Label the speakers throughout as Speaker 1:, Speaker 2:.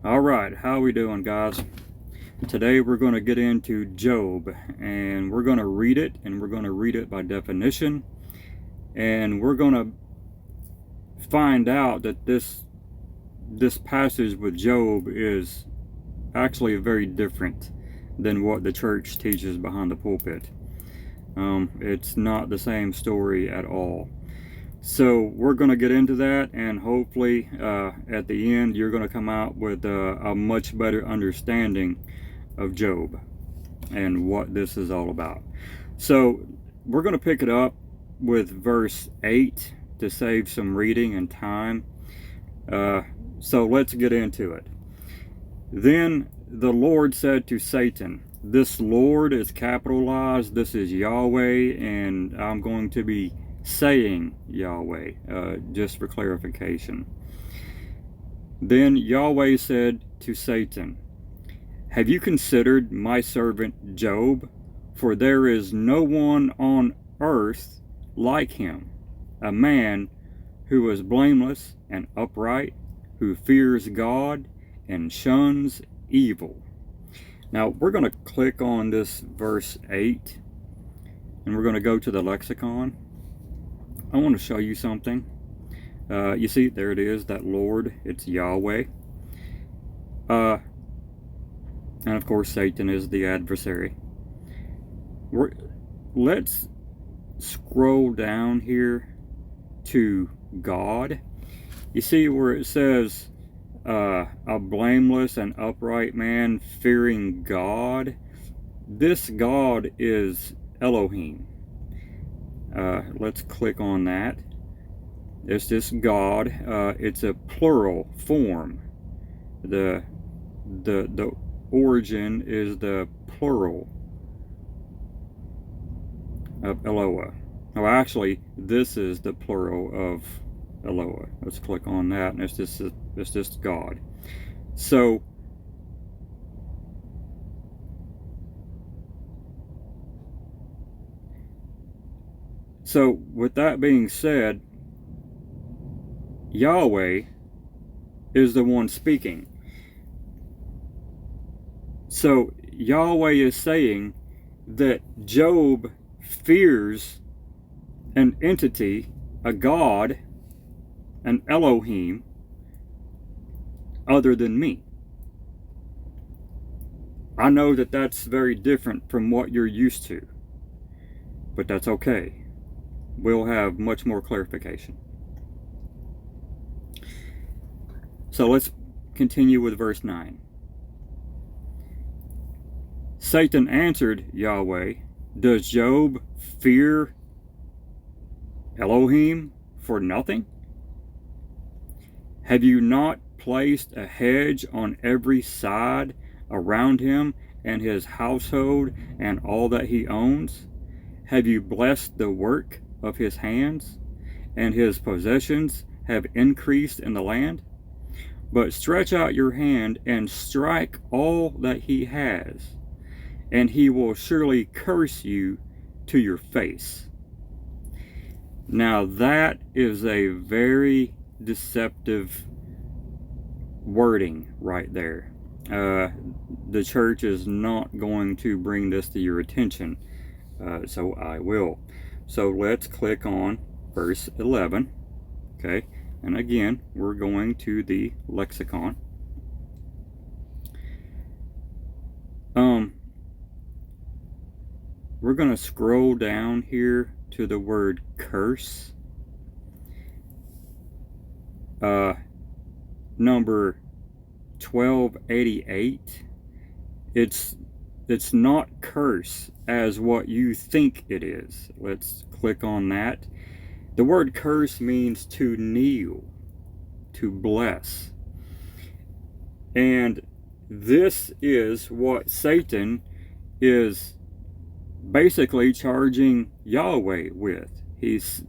Speaker 1: All right, how we doing, guys? Today we're going to get into Job, and we're going to read it, and we're going to read it by definition, and we're going to find out that this passage with Job is actually very different than what the church teaches behind the pulpit. It's not the same story at all. So we're going to get into that, and hopefully at the end you're going to come out with a much better understanding of Job and what this is all about. So we're going to pick it up with verse 8 to save some reading and time. So let's get into it. Then the Lord said to Satan, this Lord is capitalized, this is Yahweh, and I'm going to be saying Yahweh, just for clarification. Then Yahweh said to Satan, have you considered my servant Job? For there is no one on earth like him, a man who is blameless and upright, who fears God and shuns evil. Now we're going to click on this verse 8, and we're going to go to the lexicon. I want to show you something. You see, there it is, that Lord, it's Yahweh. And of course, Satan is the adversary. Let's scroll down here to God. You see where it says, a blameless and upright man fearing God. This God is Elohim. Let's click on that. It's this God. It's a plural form. The origin is the plural of Eloah. Oh, actually, this is the plural of Eloah. Let's click on that, and it's just God. So with that being said, Yahweh is the one speaking. So Yahweh is saying that Job fears an entity, a God, an Elohim, other than me. I know that that's very different from what you're used to, but that's okay. We'll have much more clarification. So let's continue with verse 9. Satan answered Yahweh, does Job fear Elohim for nothing? Have you not placed a hedge on every side around him and his household and all that he owns? Have you blessed the work of his hands, and his possessions have increased in the land? But stretch out your hand and strike all that he has, and he will surely curse you to your face. Now that is a very deceptive wording right there. The church is not going to bring this to your attention, so I will. So let's click on verse 11, okay? And again, we're going to the lexicon. We're going to scroll down here to the word curse. Number 1288. It's not curse as what you think it is. Let's click on that. The word curse means to kneel, to bless. And this is what Satan is basically charging Yahweh with. This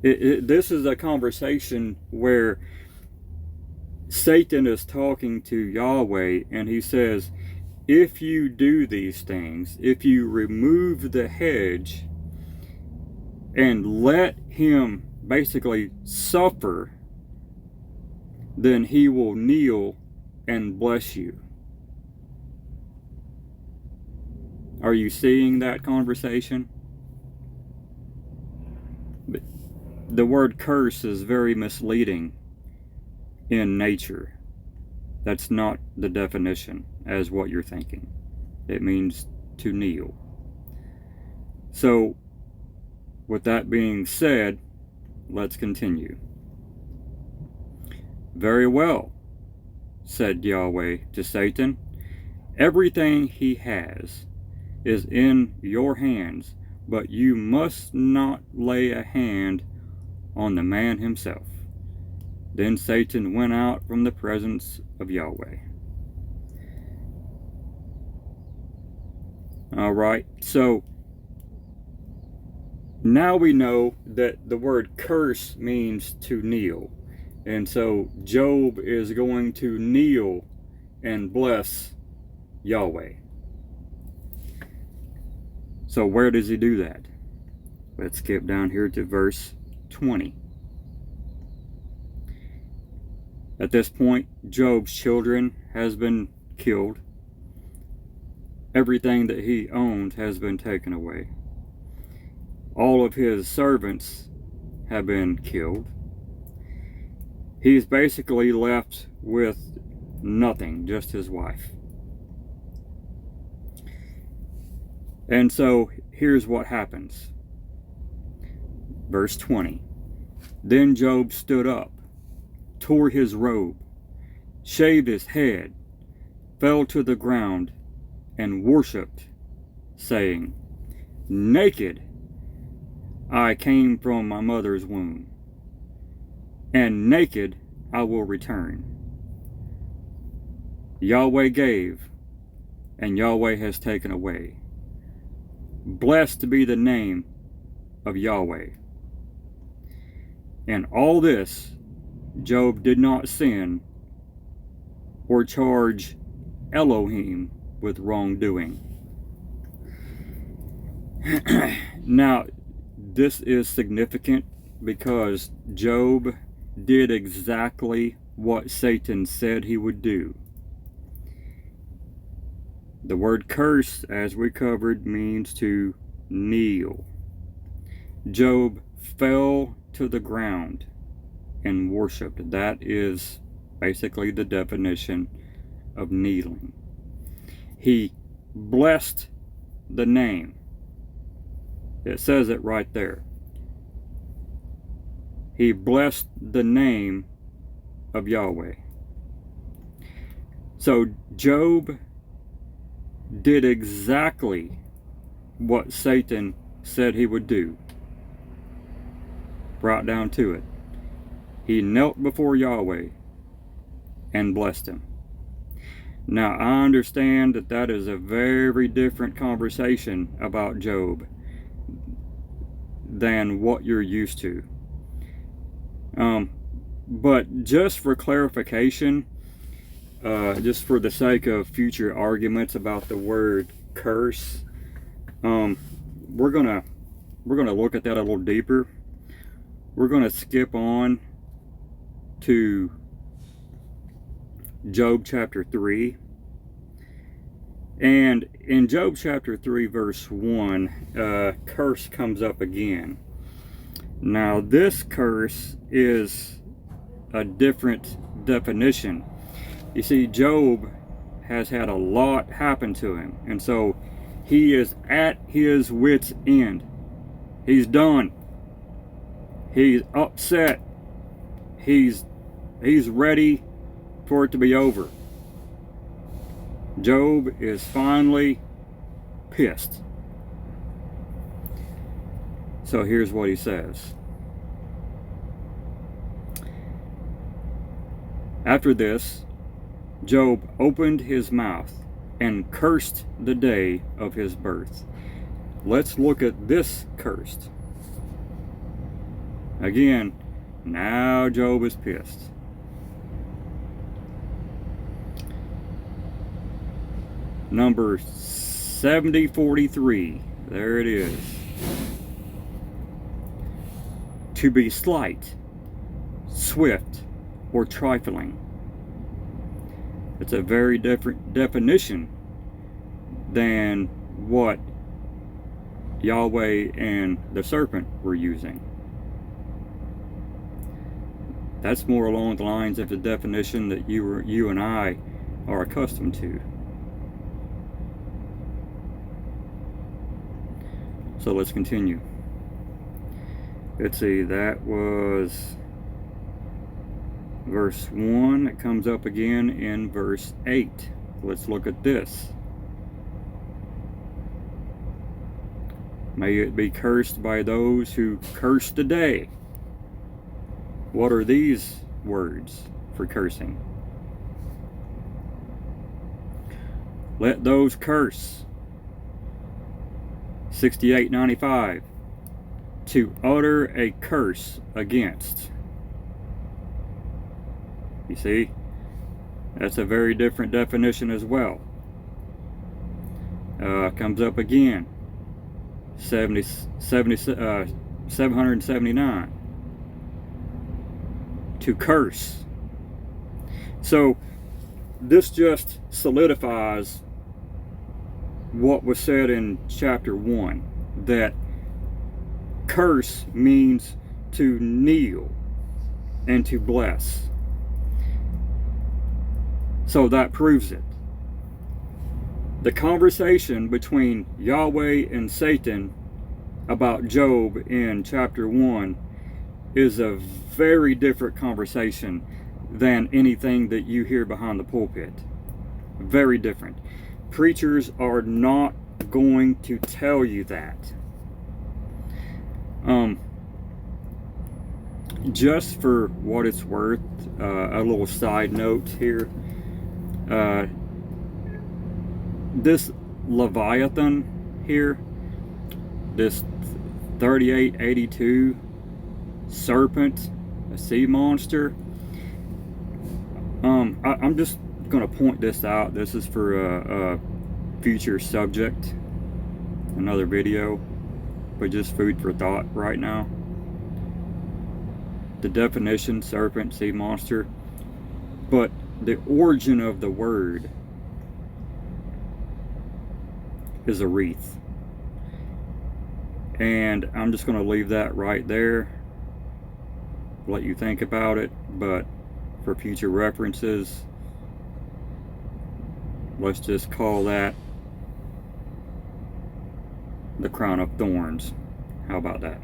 Speaker 1: is a conversation where Satan is talking to Yahweh, and he says, if you do these things, if you remove the hedge and let him basically suffer, then he will kneel and bless you. Are you seeing that conversation? The word curse is very misleading in nature. That's not the definition as what you're thinking. It means to kneel. So, with that being said, let's continue. Very well, said Yahweh to Satan. Everything he has is in your hands, but you must not lay a hand on the man himself. Then Satan went out from the presence of Yahweh. All right, so now we know that the word curse means to kneel. And so Job is going to kneel and bless Yahweh. So where does he do that? Let's skip down here to verse 20. At this point, Job's children has been killed. Everything that he owned has been taken away. All of his servants have been killed. He's basically left with nothing, just his wife. And so here's what happens. Verse 20. Then Job stood up, tore his robe, shaved his head, fell to the ground, and worshipped, saying, Naked I came from my mother's womb, and naked I will return. Yahweh gave, and Yahweh has taken away. Blessed be the name of Yahweh. In all this, Job did not sin or charge Elohim with wrongdoing. Now, this is significant because Job did exactly what Satan said he would do. The word curse, as we covered, means to kneel. Job fell to the ground and worshipped. That is basically the definition of kneeling. He blessed the name. It says it right there. He blessed the name of Yahweh. So Job did exactly what Satan said he would do. Right down to it. He knelt before Yahweh and blessed him. Now, I understand that that is a very different conversation about Job than what you're used to. But just for clarification, just for the sake of future arguments about the word curse, we're gonna look at that a little deeper. We're gonna skip on to Job chapter 3. And in Job chapter 3 verse 1, curse comes up again. Now this curse is a different definition. You see, Job has had a lot happen to him, and so he is at his wit's end. He's done. He's upset. He's ready for it to be over. Job is finally pissed. So here's what he says. After this, Job opened his mouth and cursed the day of his birth. Let's look at this cursed. Again, now Job is pissed. Number 7043. There it is. To be slight, swift, or trifling. It's a very different definition than what Yahweh and the serpent were using. That's more along the lines of the definition that you and I are accustomed to. So let's continue. Let's see, that was verse 1. It comes up again in verse 8. Let's look at this. May it be cursed by those who curse today. What are these words for cursing? Let those curse. 68:95. To utter a curse against. You see, that's a very different definition as well. Comes up again. 779. To curse. So this just solidifies what was said in chapter 1, that curse means to kneel and to bless. So that proves it. The conversation between Yahweh and Satan about Job in chapter 1 is a very different conversation than anything that you hear behind the pulpit. Very different. Preachers are not going to tell you that. Just for what it's worth, a little side note here. This Leviathan here, this 3882 serpent, a sea monster. I'm just going to point this out. This is for a future subject, another video, but just food for thought right now. The definition, serpent, sea monster, but the origin of the word is a wreath. And I'm just going to leave that right there, let you think about it, but for future references, let's just call that the crown of thorns. How about that?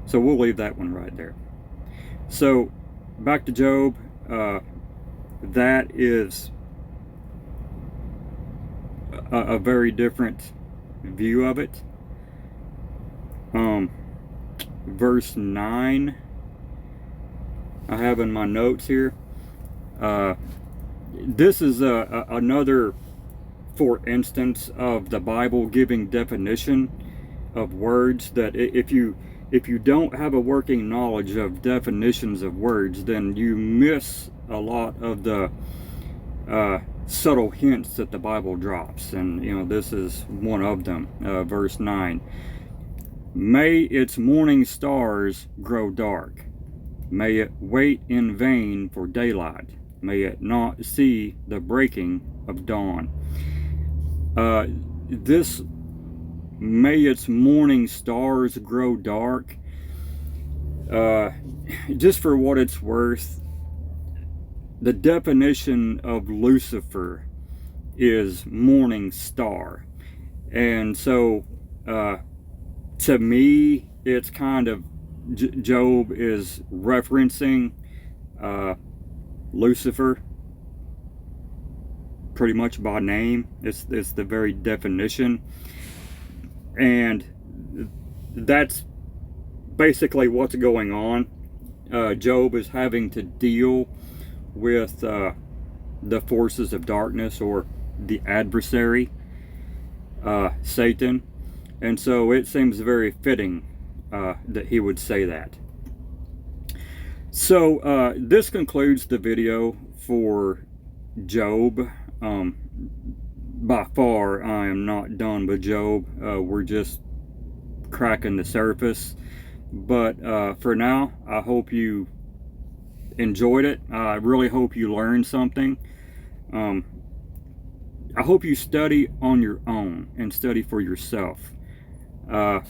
Speaker 1: So we'll leave that one right there. So back to Job. That is a very different view of it. Verse 9 I have in my notes here. This is another, for instance, of the Bible giving definition of words, that if you don't have a working knowledge of definitions of words, then you miss a lot of the subtle hints that the Bible drops. And this is one of them. Verse 9. May its morning stars grow dark. May it wait in vain for daylight. May it not see the breaking of dawn. This may its morning stars grow dark. Just for what it's worth, the definition of Lucifer is morning star. And so, to me, it's kind of, Job is referencing Lucifer pretty much by name. It's the very definition, and that's basically what's going on. Job is having to deal with the forces of darkness, or the adversary, Satan, and so it seems very fitting that he would say that. So this concludes the video for Job. By far, I am not done with Job. We're just cracking the surface. But for now, I hope you enjoyed it. I really hope you learned something. I hope you study on your own and study for yourself. I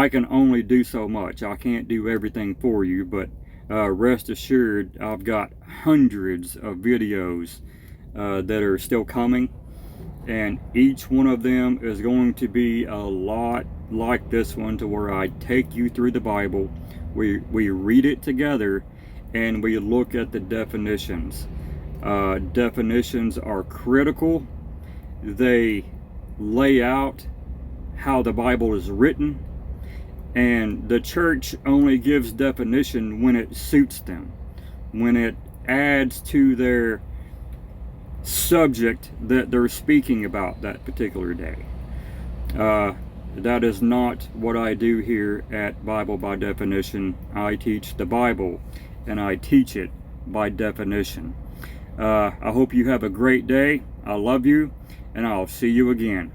Speaker 1: can only do so much. I can't do everything for you, but rest assured, I've got hundreds of videos that are still coming, and each one of them is going to be a lot like this one, to where I take you through the Bible, we read it together, and we look at the definitions. Definitions are critical. They lay out how the Bible is written, and the church only gives definition when it suits them, when it adds to their subject that they're speaking about that particular day. That is not what I do here at Bible by Definition. I teach the Bible, and I teach it by definition. I hope you have a great day. I love you, and I'll see you again.